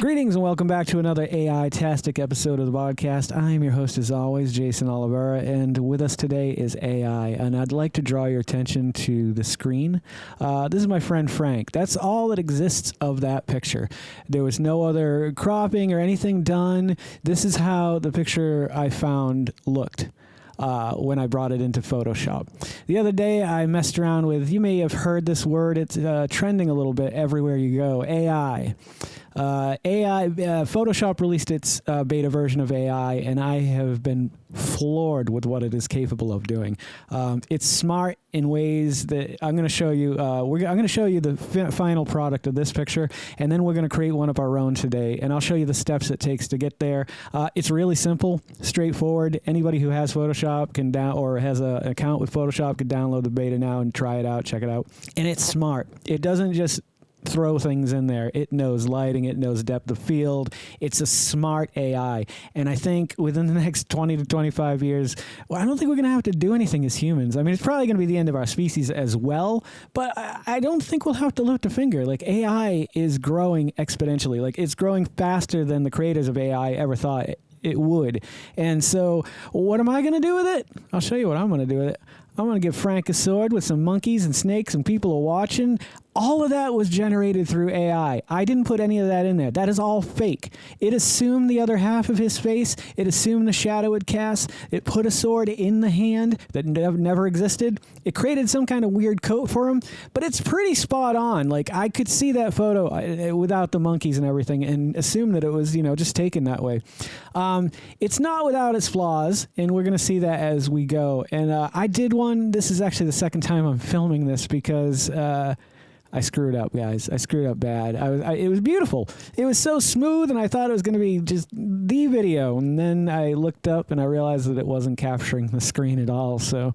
Greetings and welcome back to another AI-tastic episode of the Vodkast. I'm your host as always, Jason Oliveira, and with us today is AI, and I'd like to draw your attention to the screen. This is my friend Frank. That's all that exists of that picture. There was no other cropping or anything done. This is how the picture I found looked when I brought it into Photoshop. The other day I messed around with, you may have heard this word, it's trending a little bit everywhere you go, AI. Photoshop released its beta version of AI, and I have been floored with what it is capable of doing. It's smart in ways that I'm going to show you. I'm going to show you the final product of this picture, and then we're going to create one of our own today, and I'll show you the steps it takes to get there. It's really simple, straightforward. Anybody who has Photoshop can or has an account with Photoshop can download the beta now and try it out, check it out. And it's smart. It doesn't just throw things in there. It knows lighting. It knows depth of field. It's a smart AI. And I think within the next 20 to 25 years, well, I don't think we're going to have to do anything as humans. I mean, it's probably going to be the end of our species as well, but I don't think we'll have to lift a finger. Like, AI is growing exponentially. Like, it's growing faster than the creators of AI ever thought it would. And so what am I going to do with it? I'll show you what I'm going to do with it. I'm going to give Frank a sword with some monkeys and snakes and people are watching. All of that was generated through AI. I didn't put any of that in there. That is all fake. It assumed the other half of his face. It assumed the shadow it cast. It put a sword in the hand that never existed. It created some kind of weird coat for him, but it's pretty spot on. Like, I could see that photo without the monkeys and everything and assume that it was, just taken that way. It's not without its flaws, and we're going to see that as we go. And I did one. This is actually the second time I'm filming this because I screwed up, guys. I screwed up bad. It was beautiful. It was so smooth, and I thought it was going to be just the video. And then I looked up, and I realized that it wasn't capturing the screen at all. So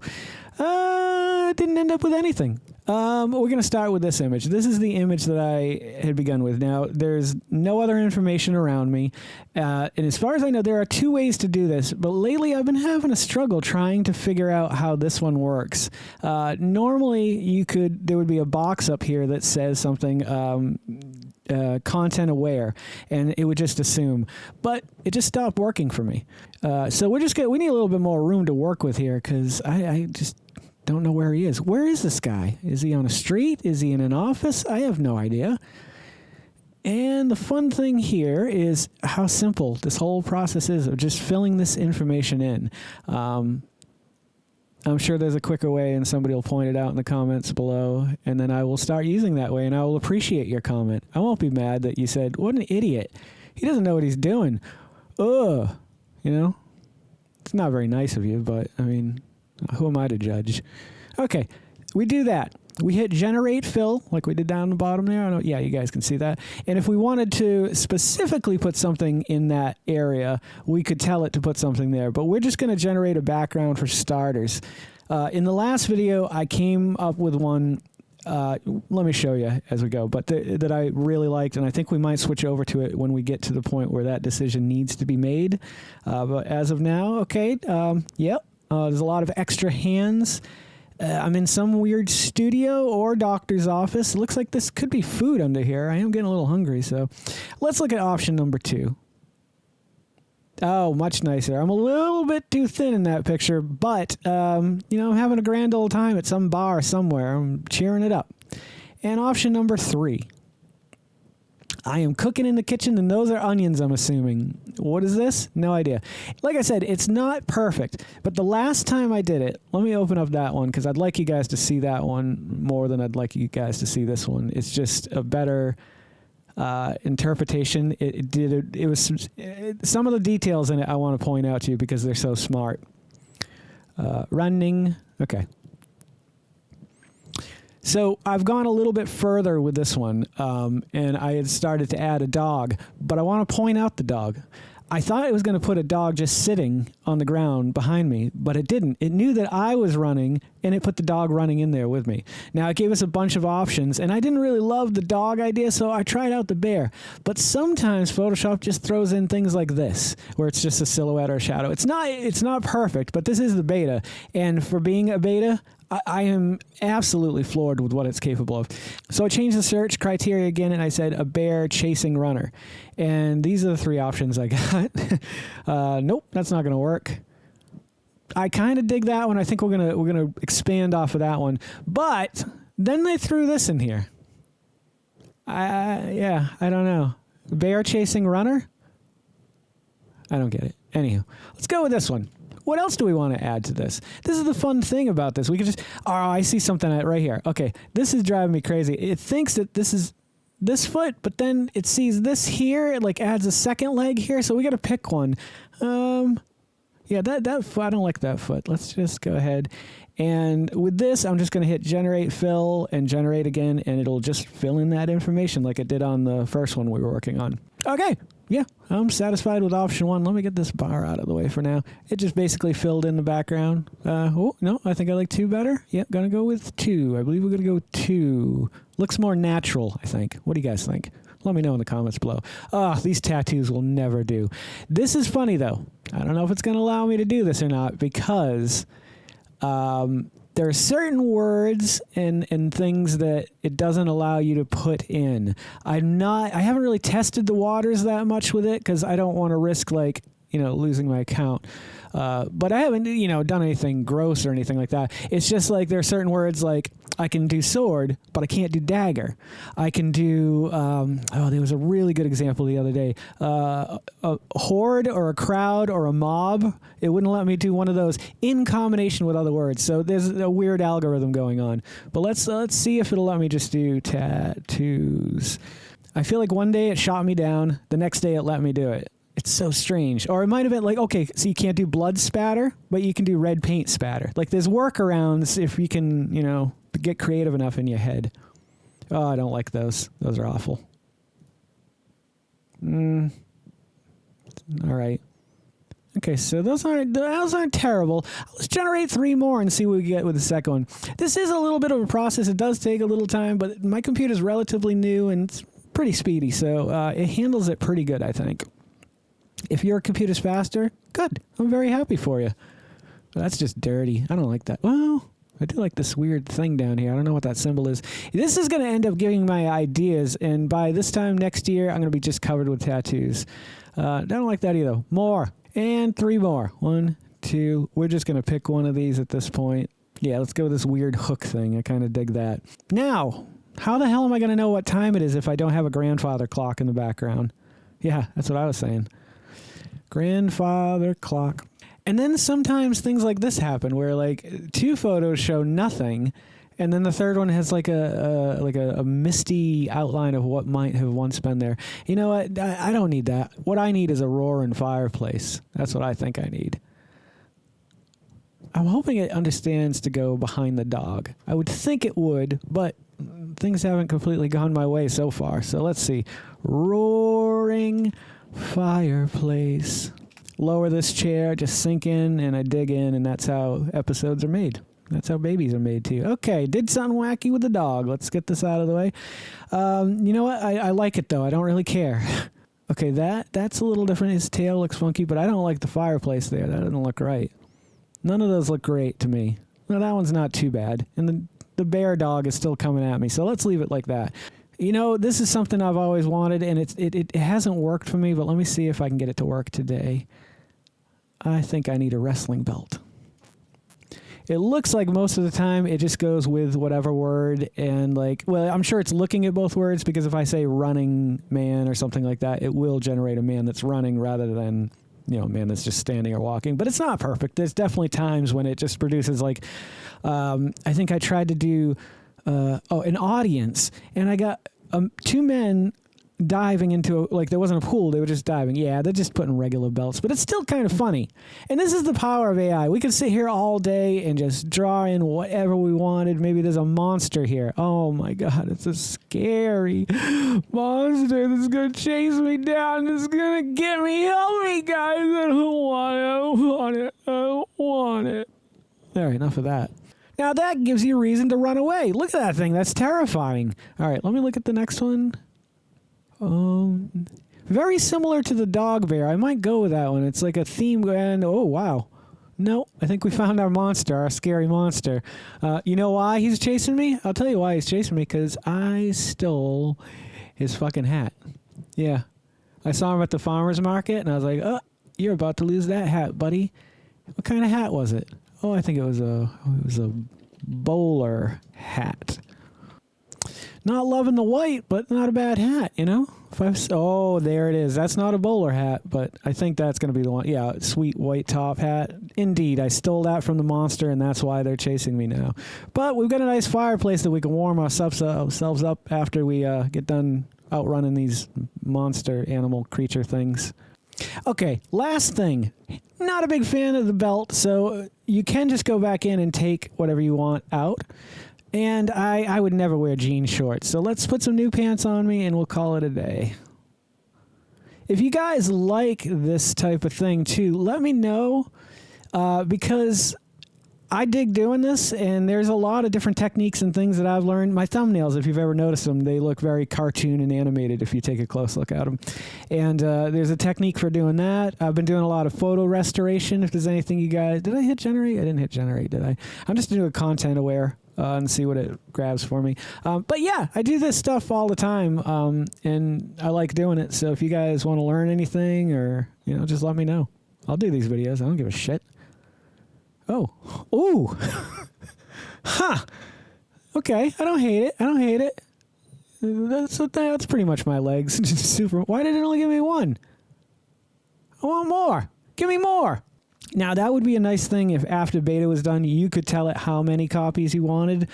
I didn't end up with anything. We're going to start with this image. This is the image that I had begun with. Now, there's no other information around me. And as far as I know, there are two ways to do this. But lately, I've been having a struggle trying to figure out how this one works. Normally, there would be a box up here that says something content aware, and it would just assume. But it just stopped working for me. So we need a little bit more room to work with here because I just don't know where he is. Where is this guy? Is he on a street? Is he in an office? I have no idea. And the fun thing here is how simple this whole process is of just filling this information in. I'm sure there's a quicker way, and somebody will point it out in the comments below, and then I will start using that way, and I will appreciate your comment. I won't be mad that you said, what an idiot. He doesn't know what he's doing. Ugh. It's not very nice of you, but, I mean, who am I to judge? Okay, we do that. We hit generate fill, like we did down the bottom there. Yeah, you guys can see that. And if we wanted to specifically put something in that area, we could tell it to put something there. But we're just going to generate a background for starters. In the last video, I came up with one. Let me show you as we go. But that I really liked, and I think we might switch over to it when we get to the point where that decision needs to be made. But as of now, okay, yep. There's a lot of extra hands. I'm in some weird studio or doctor's office. It looks like this could be food under here. I am getting a little hungry, so let's look at option number 2. Oh, much nicer. I'm a little bit too thin in that picture, but, I'm having a grand old time at some bar somewhere. I'm cheering it up. And option number 3. I am cooking in the kitchen, and those are onions, I'm assuming. What is this? No idea. Like I said, it's not perfect, but the last time I did it, let me open up that one, because I'd like you guys to see that one more than I'd like you guys to see this one. It's just a better interpretation. It was some of the details in it I want to point out to you because they're so smart. Running. Okay. So I've gone a little bit further with this one, and I had started to add a dog, but I want to point out the dog. I thought it was going to put a dog just sitting on the ground behind me, but it didn't. It knew that I was running, and it put the dog running in there with me. Now, it gave us a bunch of options, and I didn't really love the dog idea, so I tried out the bear. But sometimes Photoshop just throws in things like this, where it's just a silhouette or a shadow. It's not perfect, but this is the beta, and for being a beta, I am absolutely floored with what it's capable of. So I changed the search criteria again, and I said a bear chasing runner. And these are the 3 options I got. Nope, that's not going to work. I kind of dig that one. I think we're gonna expand off of that one. But then they threw this in here. I don't know. Bear chasing runner? I don't get it. Anywho, let's go with this one. What else do we want to add to this? This is the fun thing about this. We can just, I see something right here. Okay, this is driving me crazy. It thinks that this is this foot, but then it sees this here. It like adds a second leg here, so we got to pick one. Yeah, that foot, I don't like that foot. Let's just go ahead. And with this, I'm just going to hit generate fill and generate again, and it'll just fill in that information like it did on the first one we were working on. Okay. Yeah, I'm satisfied with option 1. Let me get this bar out of the way for now. It just basically filled in the background. Oh, no, I think I like 2 better. Yep, going to go with 2. I believe we're going to go 2. Looks more natural, I think. What do you guys think? Let me know in the comments below. Oh, these tattoos will never do. This is funny, though. I don't know if it's going to allow me to do this or not because there are certain words and things that it doesn't allow you to put in. I haven't really tested the waters that much with it because I don't want to risk losing my account. But I haven't, done anything gross or anything like that. It's just like there are certain words like I can do sword, but I can't do dagger. I can do, there was a really good example the other day. A horde or a crowd or a mob. It wouldn't let me do one of those in combination with other words. So there's a weird algorithm going on. But let's see if it'll let me just do tattoos. I feel like one day it shot me down. The next day it let me do it. It's so strange. Or it might have been like, okay, so you can't do blood spatter, but you can do red paint spatter. Like there's workarounds if you can, get creative enough in your head. Oh, I don't like those. Those are awful. All right. Okay, so those aren't terrible. Let's generate 3 more and see what we get with the second one. This is a little bit of a process. It does take a little time, but my computer's relatively new and it's pretty speedy, so it handles it pretty good, I think. If your computer's faster, good. I'm very happy for you. But that's just dirty. I don't like that. Well, I do like this weird thing down here. I don't know what that symbol is. This is going to end up giving my ideas, and by this time next year, I'm going to be just covered with tattoos. I don't like that either. More. And 3 more. 1, 2. We're just going to pick one of these at this point. Yeah, let's go with this weird hook thing. I kind of dig that. Now, how the hell am I going to know what time it is if I don't have a grandfather clock in the background? Yeah, that's what I was saying. Grandfather clock. And then sometimes things like this happen where like 2 photos show nothing and then the third one has like a misty outline of what might have once been there. You know what? I don't need that. What I need is a roaring fireplace. That's what I think I need. I'm hoping it understands to go behind the dog. I would think it would, but things haven't completely gone my way so far. So let's see. Roaring fireplace. Lower this chair, just sink in, and I dig in, and that's how episodes are made. That's how babies are made, too. Okay, did something wacky with the dog. Let's get this out of the way. You know what? I like it, though. I don't really care. Okay, that's a little different. His tail looks funky, but I don't like the fireplace there. That doesn't look right. None of those look great to me. No, that one's not too bad. And the bear dog is still coming at me, so let's leave it like that. You know, this is something I've always wanted, and it hasn't worked for me, but let me see if I can get it to work today. I think I need a wrestling belt. It looks like most of the time it just goes with whatever word, and I'm sure it's looking at both words, because if I say running man or something like that, it will generate a man that's running rather than, a man that's just standing or walking. But it's not perfect. There's definitely times when it just produces I think I tried to do an audience, and I got 2 men diving into there wasn't a pool, they were just diving. Yeah, they're just putting regular belts, but it's still kind of funny. And this is the power of AI. We could sit here all day and just draw in whatever we wanted. Maybe there's a monster here. Oh my god, it's a scary monster that's gonna chase me down. It's gonna get me. Help me, guys. I don't want it. All right, enough of that. Now that gives you a reason to run away. Look at that thing. That's terrifying. All right, let me look at the next one. Very similar to the dog bear. I might go with that one. It's like a theme, and oh wow, No, I think we found our monster, our scary monster. You know why he's chasing me? I'll tell you why he's chasing me, because I stole his fucking hat. Yeah. I saw him at the farmer's market, and I was like, oh, you're about to lose that hat, buddy. What kind of hat was it? Oh, I think it was a bowler hat. Not loving the white, but not a bad hat, you know? Oh, there it is. That's not a bowler hat, but I think that's going to be the one. Yeah, sweet white top hat. Indeed, I stole that from the monster, and that's why they're chasing me now. But we've got a nice fireplace that we can warm ourselves up after we get done outrunning these monster animal creature things. Okay, last thing. Not a big fan of the belt, so you can just go back in and take whatever you want out. And I would never wear jean shorts. So let's put some new pants on me and we'll call it a day. If you guys like this type of thing too, let me know, because I dig doing this, and there's a lot of different techniques and things that I've learned. My thumbnails, if you've ever noticed them, they look very cartoon and animated if you take a close look at them. And there's a technique for doing that. I've been doing a lot of photo restoration. If there's anything you guys... Did I hit generate? I didn't hit generate, did I? I'm just doing content aware. And see what it grabs for me. But yeah, I do this stuff all the time, and I like doing it. So if you guys want to learn anything, or just let me know. I'll do these videos. I don't give a shit. Oh, ooh, huh? Okay, I don't hate it. That's pretty much my legs. Super. Why did it only give me one? I want more. Give me more. Now, that would be a nice thing if after beta was done, you could tell it how many copies you wanted,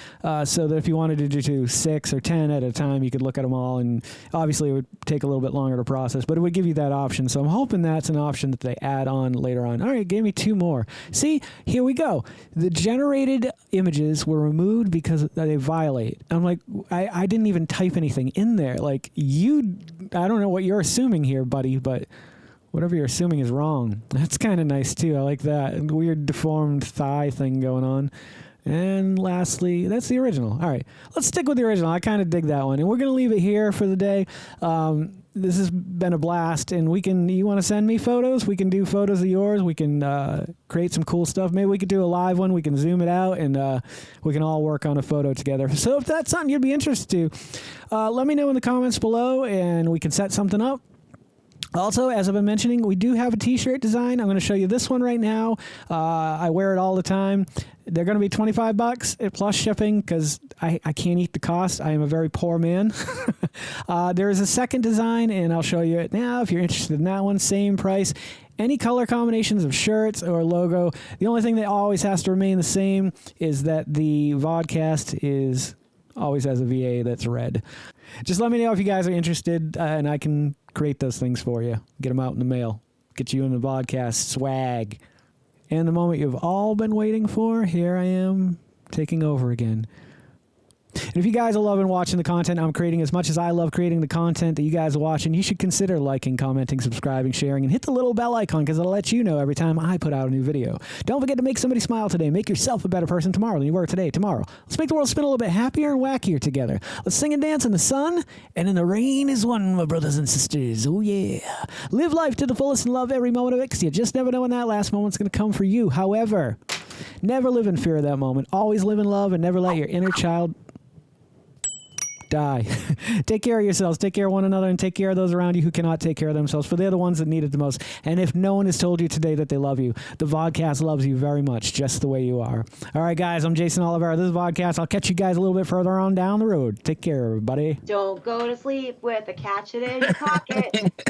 so that if you wanted to do 6 or 10 at a time, you could look at them all, and obviously it would take a little bit longer to process, but it would give you that option. So I'm hoping that's an option that they add on later on. All right, gave me 2 more. See, here we go. The generated images were removed because they violate. I'm like, I didn't even type anything in there. Like, I don't know what you're assuming here, buddy, but... whatever you're assuming is wrong. That's kind of nice, too. I like that. Weird deformed thigh thing going on. And lastly, that's the original. All right, let's stick with the original. I kind of dig that one. And we're going to leave it here for the day. This has been a blast. And you want to send me photos? We can do photos of yours. We can create some cool stuff. Maybe we could do a live one. We can zoom it out, and we can all work on a photo together. So if that's something you'd be interested to, let me know in the comments below, and we can set something up. Also, as I've been mentioning, we do have a t-shirt design. I'm going to show you this one right now. I wear it all the time. They're going to be $25 plus shipping, because I can't eat the cost. I am a very poor man. There is a second design, and I'll show you it now if you're interested in that one. Same price. Any color combinations of shirts or logo. The only thing that always has to remain the same is that the Vodkast always has a VA that's red. Just let me know if you guys are interested, and I can create those things for you. Get them out in the mail. Get you in the Vodkast swag. And the moment you've all been waiting for, here I am taking over again. And if you guys are loving watching the content I'm creating as much as I love creating the content that you guys are watching, you should consider liking, commenting, subscribing, sharing, and hit the little bell icon, because it'll let you know every time I put out a new video. Don't forget to make somebody smile today. Make yourself a better person tomorrow than you were today. Tomorrow, let's make the world spin a little bit happier and wackier together. Let's sing and dance in the sun and in the rain is one, my brothers and sisters. Oh yeah. Live life to the fullest and love every moment of it, because you just never know when that last moment's going to come for you. However, never live in fear of that moment. Always live in love, and never let your inner child die. Take care of yourselves, take care of one another, and take care of those around you who cannot take care of themselves, for they're the ones that need it the most. And if no one has told you today that they love you, the Vodcast loves you very much, just the way you are. All right, guys, I'm Jason Oliveira. This is Vodcast. I'll catch you guys a little bit further on down the road. Take care, everybody. Don't go to sleep with a catch it in your pocket.